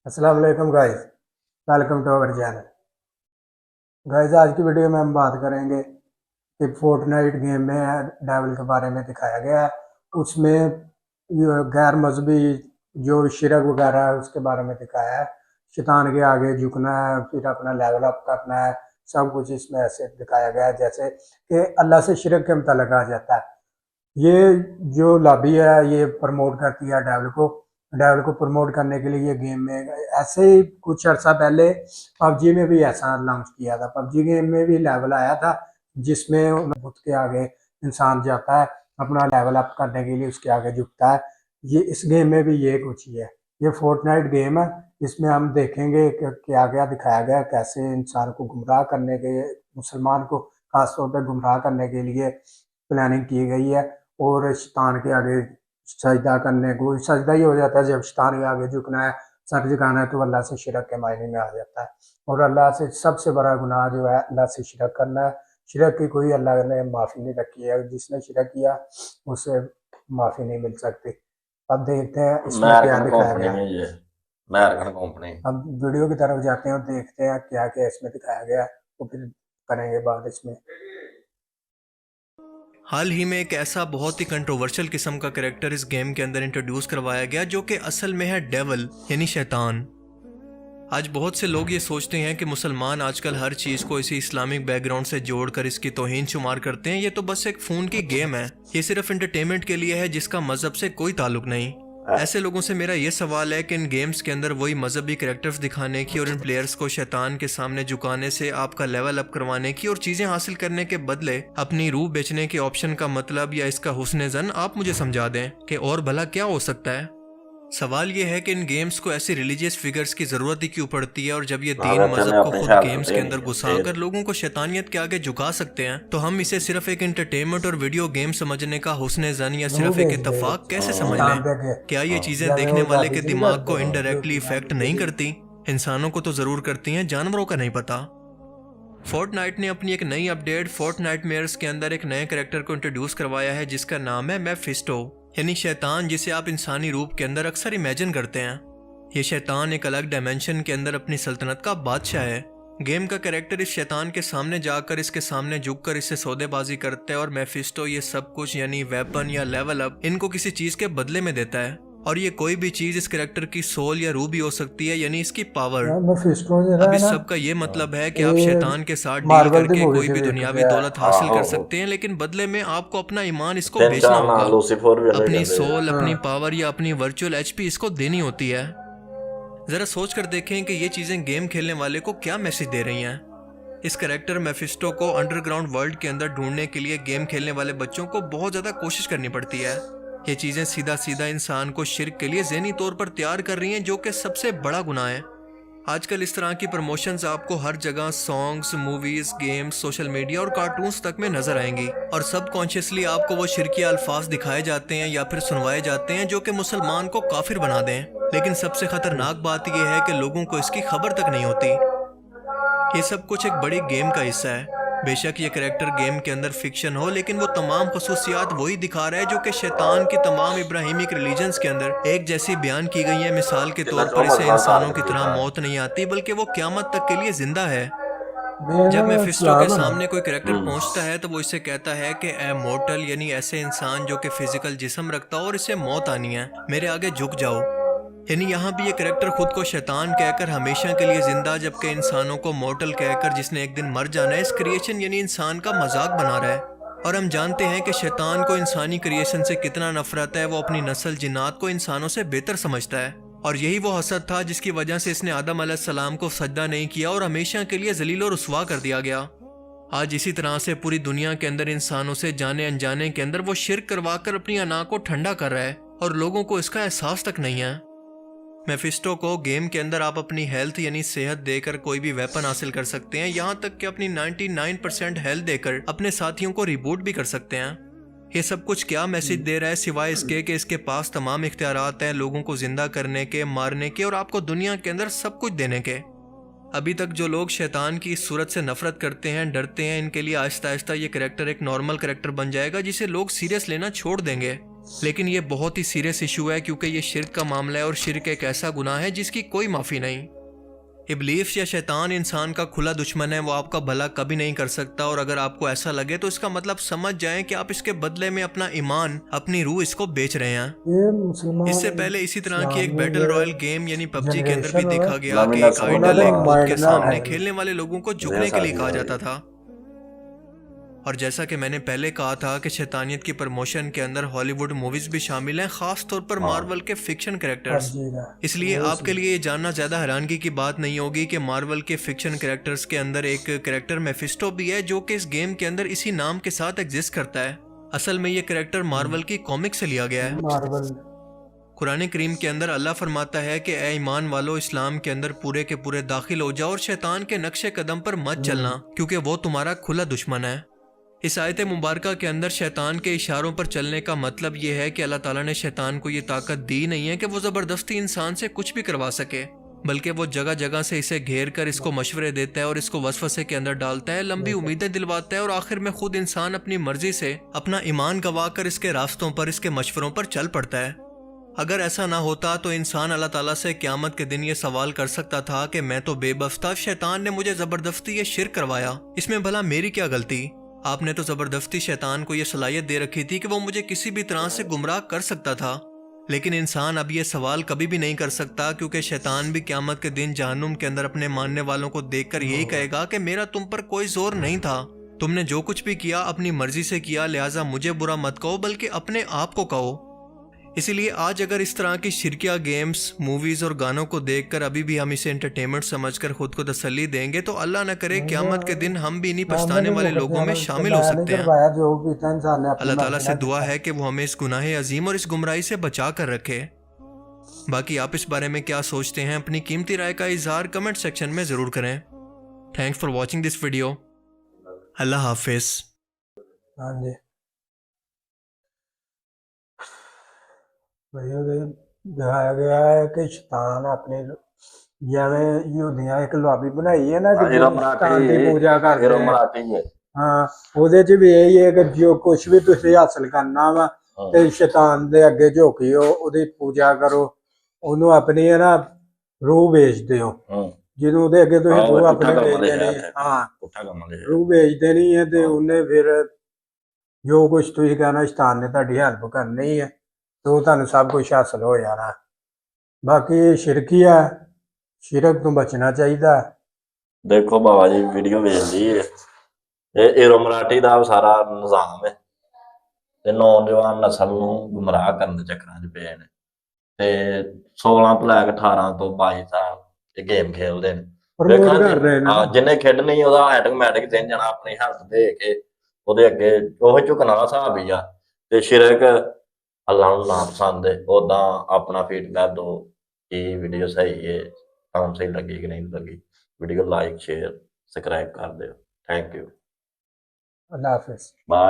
अस्सलाम वालेकुम guys, welcome to our channel. Guys आज की वीडियो में हम बात करेंगे कि फोर्टनाइट गेम में डेविल के बारे में दिखाया गया है। उसमें गैर मजहबी जो शिरक वगैरह है उसके बारे में दिखाया है। शैतान के आगे झुकना है, फिर अपना लेवल अप करना है, सब कुछ इसमें ऐसे दिखाया गया है जैसे कि अल्लाह से शिरक के मुतल्लिक़ आ जाता है। ये जो लॉबी है ये प्रमोट करती है डेविल को प्रमोट करने के लिए ये गेम में ऐसे ही कुछ अर्सा पहले पबजी में भी ऐसा लॉन्च किया था। पबजी गेम में भी लेवल आया था जिसमें बुत के आगे इंसान जाता है, अपना लेवल अप करने के लिए उसके आगे झुकता है। ये इस गेम में भी ये कुछ ही है। ये फोर्टनाइट गेम है, इसमें हम देखेंगे कि क्या क्या दिखाया गया, कैसे इंसान को गुमराह करने के, मुसलमान को खासतौर पर गुमराह करने के लिए प्लानिंग की गई है। और शैतान के आगे सजदा करने को सजदा ही हो जाता है जब शैतान के आगे झुकना है, सर झुकाना है, तो अल्लाह से शिरक के मायने में आ जाता है। और अल्लाह से सबसे बड़ा गुनाह जो है अल्लाह से शिरक करना है। शिरक की कोई अल्लाह ने माफ़ी नहीं रखी है, जिसने शिरक किया उसे माफ़ी नहीं मिल सकती। अब देखते हैं इसमें क्या अमेरिकन दिखाया कंपनी गया में है। ये अमेरिकन कंपनी। अब वीडियो की तरफ जाते हैं और देखते हैं क्या क्या इसमें दिखाया गया है, तो फिर करेंगे बात इसमें। हाल ही में एक ऐसा बहुत ही कंट्रोवर्शियल किस्म का कैरेक्टर इस गेम के अंदर इंट्रोड्यूस करवाया गया जो कि असल में है डेविल यानी शैतान। आज बहुत से लोग ये सोचते हैं कि मुसलमान आजकल हर चीज़ को इसी इस्लामिक बैकग्राउंड से जोड़कर इसकी तौहीन शुमार करते हैं। ये तो बस एक फ़ोन की गेम है, ये सिर्फ एंटरटेनमेंट के लिए है जिसका मज़हब से कोई ताल्लुक नहीं। ऐसे लोगों से मेरा ये सवाल है कि इन गेम्स के अंदर वही मजहबी कैरेक्टर्स दिखाने की और इन प्लेयर्स को शैतान के सामने झुकाने से आपका लेवल अप करवाने की और चीज़ें हासिल करने के बदले अपनी रूह बेचने के ऑप्शन का मतलब या इसका हुस्न ज़न आप मुझे समझा दें कि और भला क्या हो सकता है। सवाल ये है कि इन गेम्स को ऐसी रिलीजियस फिगर्स की ज़रूरत ही क्यों पड़ती है, और जब ये दीन भारत ने मज़हब को अपनी खुद शर्त गेम्स दे के दी अंदर दे घुसाकर दी। लोगों को शैतानियत के आगे झुका सकते हैं, तो हम इसे सिर्फ एक एंटरटेनमेंट और वीडियो गेम समझने का हुस्न ज़न या रूह सिर्फ एक बेच दे इत्तेफाक कैसे समझ शैतान लें? पे के क्या ये चीज़ें जब देखने वो वाले शादी के नहीं दिमाग को करते जो इनडायरेक्टली इफेक्ट नहीं करती? इंसानों को तो ज़रूर करती हैं, जानवरों का नहीं पता। फोर्टनाइट ने अपनी एक नई अपडेट फोर्टनाइटमेयर्स के अंदर एक नए कैरेक्टर को इंट्रोड्यूस करवाया है जिसका नाम है मेफिस्टो यानी शैतान, जिसे आप इंसानी रूप के अंदर अक्सर इमेजिन करते हैं। ये शैतान एक अलग डायमेंशन के अंदर अपनी सल्तनत का बादशाह है। गेम का कैरेक्टर इस शैतान के सामने जाकर इसके सामने झुककर इससे सौदेबाजी करता है और मेफिस्टो ये सब कुछ यानी वेपन या लेवल अप इनको किसी चीज के बदले में देता है। और ये कोई भी चीज इस कैरेक्टर की सोल या रूह भी हो सकती है, यानी इसकी पावर। यार मेफिस्टो जो अब है इस ना, सब का ये मतलब है कि आप ये शैतान के साथ डील मार्वल की करके मूवी कोई से भी भी दुनियावी है। दौलत हासिल कर आहो सकते हैं, लेकिन बदले में आपको अपना ईमान इसको तीन बेचना चार ना होगा। लूसीफर भी अलग अपनी कहते हैं। सोल, अपनी हाँ। पावर या अपनी वर्चुअल एचपी इसको देनी होती है। जरा सोच कर देखें कि ये चीजें गेम खेलने वाले को क्या मैसेज दे रही हैं। इस कैरेक्टर मेफिस्टो को अंडरग्राउंड वर्ल्ड के अंदर ढूंढने के लिए गेम खेलने वाले बच्चों को बहुत ज्यादा कोशिश करनी पड़ती है। ये चीजें सीधा सीधा इंसान को शिर्क के लिए ज़हनी तौर पर तैयार कर रही हैं, जो कि सबसे बड़ा गुनाह है। आजकल इस तरह की प्रमोशंस आपको हर जगह songs, movies, games, social media और कार्टून्स तक में नजर आएंगी, और सबकॉन्शियसली आपको वो शिरकी अल्फाज दिखाए जाते हैं या फिर सुनवाए जाते हैं जो कि मुसलमान को काफिर बना दें। लेकिन सबसे खतरनाक बात यह है कि लोगों को इसकी खबर तक नहीं होती। ये सब कुछ एक बड़ी गेम का हिस्सा है। बेशक ये कैरेक्टर गेम के अंदर फिक्शन हो, लेकिन वो तमाम खसूसियात वही दिखा रहा है जो कि शैतान की तमाम इब्राहिमिक रिलीजन्स के अंदर एक जैसी बयान की गई है। मिसाल के कितना तौर पर चौमस इसे का इंसानों की टारगेट तरह था। मौत नहीं आती, बल्कि वो क़यामत तक के लिए जिंदा है। मेरा जब मेफिस्टो के सलाम है ना। सामने कोई कैरेक्टर हम्म। पहुंचता है तो वो इसे कहता है कि ए मोर्टल, यानी ऐसे इंसान जो कि फिजिकल जिस्म रखता हो और इसे मौत आनी है, मेरे आगे झुक जाओ। यानी यहाँ भी ये कैरेक्टर खुद को शैतान कहकर हमेशा के लिए जिंदा, जबकि इंसानों को मोर्टल कहकर जिसने एक दिन मर जाना है, इस क्रिएशन यानी इंसान का मजाक बना रहा है। और हम जानते हैं कि शैतान को इंसानी क्रिएशन से कितना नफरत है। वो अपनी नस्ल जिन्नात को इंसानों से बेहतर समझता है, और यही वो हसद था जिसकी वजह से इसने आदम अलैहिस्सलाम को सजदा नहीं किया और हमेशा के लिए जलील और रुस्वा कर दिया गया। आज इसी तरह से पूरी दुनिया के अंदर इंसानों से जाने अनजाने के अंदर वो शिर्क करवाकर अपनी अना को ठंडा कर रहा है, और लोगों को इसका एहसास तक नहीं है। मेफिस्टो को गेम के अंदर आप अपनी हेल्थ यानी सेहत देकर कोई भी वेपन हासिल कर सकते हैं, यहाँ तक कि अपनी 99% हेल्थ देकर अपने साथियों को रिबूट भी कर सकते हैं। ये सब कुछ क्या मैसेज दे रहा है, सिवाय इसके कि इसके पास तमाम इख्तियारात हैं लोगों को जिंदा करने के, मारने के और आपको दुनिया के अंदर सब कुछ देने के। अभी तक जो लोग शैतान की इस सूरत से नफरत करते हैं, डरते हैं, इनके लिए आहिस्ता आहिस्ता ये कैरेक्टर एक नॉर्मल कैरेक्टर बन जाएगा जिसे लोग सीरियस लेना छोड़ देंगे। लेकिन ये बहुत ही सीरियस इशू है क्योंकि ये शिर्क का मामला है और शिर्क एक ऐसा गुनाह है जिसकी कोई माफ़ी नहीं। इब्लीस या शैतान इंसान का खुला दुश्मन है, वो आपका भला कभी नहीं कर सकता। और अगर आपको ऐसा लगे तो इसका मतलब समझ जाएं कि आप इसके बदले में अपना ईमान, अपनी रूह इसको बेच रहे हैं। ये मुसलमान इससे पहले इसी तरह की एक इस्लाम बैटल में रॉयल गेम यानी पबजी के अंदर भी जनरेशन देखा है, गया कि इस्लामी एक नस्ल आइडल उन्होंने एक बुत के माइंड ना सामने है। खेलने वाले लोगों को झुकने जैसा के लिए कहा कि जाता था। और जैसा कि मैंने पहले कहा था कि शैतानियत की प्रमोशन के अंदर हॉलीवुड मूवीज भी शामिल हैं, खास तौर पर हाँ। मार्वल के फिक्शन कैरेक्टर्स। पबजी का इसलिए आपके लिए ये जानना ज़्यादा हैरानगी की बात नहीं होगी कि मार्वल के फिक्शन कैरेक्टर्स के अंदर एक कैरेक्टर मेफिस्टो भी है जो कि इस गेम के अंदर इसी नाम के साथ एग्जिस्ट करता है। असल में ये कैरेक्टर मार्वल की कॉमिक से लिया गया है। मार्वल कुरान करीम के अंदर अल्लाह फरमाता है कि ए ईमान वालों, इस्लाम के अंदर पूरे के पूरे दाखिल हो जाओ और शैतान के नक्शे कदम पर मत चलना क्योंकि वो तुम्हारा खुला दुश्मन है। इस आयत मुबारका के अंदर शैतान के इशारों पर चलने का मतलब ये है कि अल्लाह ताला ने शैतान को ये ताकत दी नहीं है कि वो ज़बरदस्ती इंसान से कुछ भी करवा सके, बल्कि वो जगह जगह से इसे घेर कर इसको मशवरे देता है और इसको वसवसे के अंदर डालता है, लंबी उम्मीदें दिलवाता है और आखिर में खुद इंसान अपनी मर्जी से अपना ईमान गंवा कर इसके रास्तों पर, इसके मशवरों पर चल पड़ता है। अगर ऐसा ना होता तो इंसान अल्लाह ताला से क़यामत के दिन ये सवाल कर सकता था कि मैं तो बेबस था, शैतान ने मुझे ज़बरदस्ती ये शिर्क करवाया, इसमें भला मेरी क्या गलती? आपने तो ज़बरदस्ती शैतान को यह सलाहियत दे रखी थी कि वो मुझे किसी भी तरह से गुमराह कर सकता था। लेकिन इंसान अब ये सवाल कभी भी नहीं कर सकता क्योंकि शैतान भी क़यामत के दिन जहन्नुम के अंदर अपने मानने वालों को देखकर यही कहेगा कि मेरा तुम पर कोई जोर नहीं था, तुमने जो कुछ भी किया अपनी मर्जी से किया, लिहाजा मुझे बुरा मत कहो बल्कि अपने आप को कहो। इसीलिए आज अगर इस तरह की शिरकिया गेम्स, मूवीज और गानों को देखकर अभी भी हम इसे एंटरटेनमेंट समझकर खुद को तसल्ली देंगे तो अल्लाह न करे क़यामत के दिन हम भी इन्हीं पछताने वाले लोगों में शामिल हो सकते हैं। जो भी था इंसान ने अपनी अल्लाह ताला मर्जी से ना दुआ किया। है कि वो हमें इस गुनाह अजीम और इस गुमराही से बचा कर रखे। बाकी आप इस बारे में क्या सोचते हैं, अपनी कीमती राय का इजहार कमेंट सेक्शन में ज़रूर करें। Thanks for watching this video. अल्लाह हाफिज़। हाँ जी, भैया दिखाया गया है कि शैतान अपने जिवें यूदियां एक लॉबी बनाई है ना हीरो शैतान की पूजा करते हीरो हैं। मराठी है। हाँ, ਉਹਦੇ ਚ ਵੀ ਇਹੀ ਹੈ ਕਿ ਜੋ ਕੁਝ ਵੀ ਤੁਸੀਂ ਹਾਸਲ ਕਰਨਾ ਵਾ ਤੇ ਸ਼ੈਤਾਨ ਦੇ ਅੱਗੇ ਝੁਕਿਓ, ਉਹਦੀ ਪੂਜਾ ਕਰੋ, ਉਹਨੂੰ ਆਪਣੀ ਹੈ ਨਾ ਰੂਹ ਵੇਚ ਦਿਓ। ਜਦੋਂ ਉਹਦੇ ਅੱਗੇ ਤੁਸੀਂ ਰੂਹ ਆਪਣੀ ਵੇਚ ਦੇਣੀ, ਹਾਂ ਰੂਹ ਵੇਚ ਦੇਣੀ ਹੈ ਤੇ ਉਹਨੇ ਫਿਰ ਜੋ ਕੁਝ ਤੁਸੀਂ ਕਹਿਣਾ ਸ਼ੈਤਾਨ ਨੇ ਤੁਹਾਡੀ ਹੈਲਪ ਕਰਨੀ ਹੈ ਤੇ ਉਹ ਤੁਹਾਨੂੰ ਸਭ ਕੁਝ ਹਾਸਲ ਹੋ ਜਾਣਾ। ਬਾਕੀ ਇਹ ਸ਼ਿਰਕੀ ਹੈ, ਸ਼ਿਰਕ ਤੋਂ ਬਚਣਾ ਚਾਹੀਦਾ। ਦੇਖੋ ਬਾਬਾ ਜੀ ਵੀਡੀਓ ਵੇਖ ਲਈ ਇਹ ਹੀਰੋ ਮਰਾठी ਦਾ ਸਾਰਾ ਨਿਜ਼ਾਮ ਹੈ ਤੇ ਨੌਜਵਾਨ ਨਸਲ ਨੂੰ ਗੁੰਮਰਾਹ ਕਰਨ ਦੇ ਚੱਕਰਾਂ 'ਚ ਪਏ ਨੇ ਤੇ 16 ਤੋਂ ਲੈ ਕੇ 18 ਤੋਂ 22 ਸਾਲ ਇਹ ਗੇਮ ਖੇਡਦੇ ਨੇ। ਪ੍ਰਮੋਟ ਕਰ ਰਹੇ ਨੇ। ਜਿਹਨੇ ਖੇਡਣੀ ਉਹਦਾ ਆਟੋਮੈਟਿਕ ਦਿਨ ਜਾਣਾ ਆਪਣੀ ਹੈਲਥ ਦੇ ਕੇ ਉਹਦੇ ਅੱਗੇ ਉਹ ਝੁਕਣ ਵਾਲਾ ਹਿਸਾਬ ਹੀ ਆ। ਤੇ ਸ਼ਿਰਕ ਅੱਲਾ ਨੂੰ ਨਾ ਪਸੰਦ ਹੈ। ਉਦਾਂ ਆਪਣਾ ਫੀਡਬੈਕ ਦਿਓ ਕਿ ਵੀਡੀਓ ਸਹੀ ਹੈ, ਤੁਹਾਨੂੰ ਸਹੀ ਲੱਗੀ ਕਿ ਨਹੀਂ ਲੱਗੀ। वीडियो लाइक शेयर सब्सक्राइब कर दो। Thank you. अल्लाह हाफिज़। बाय।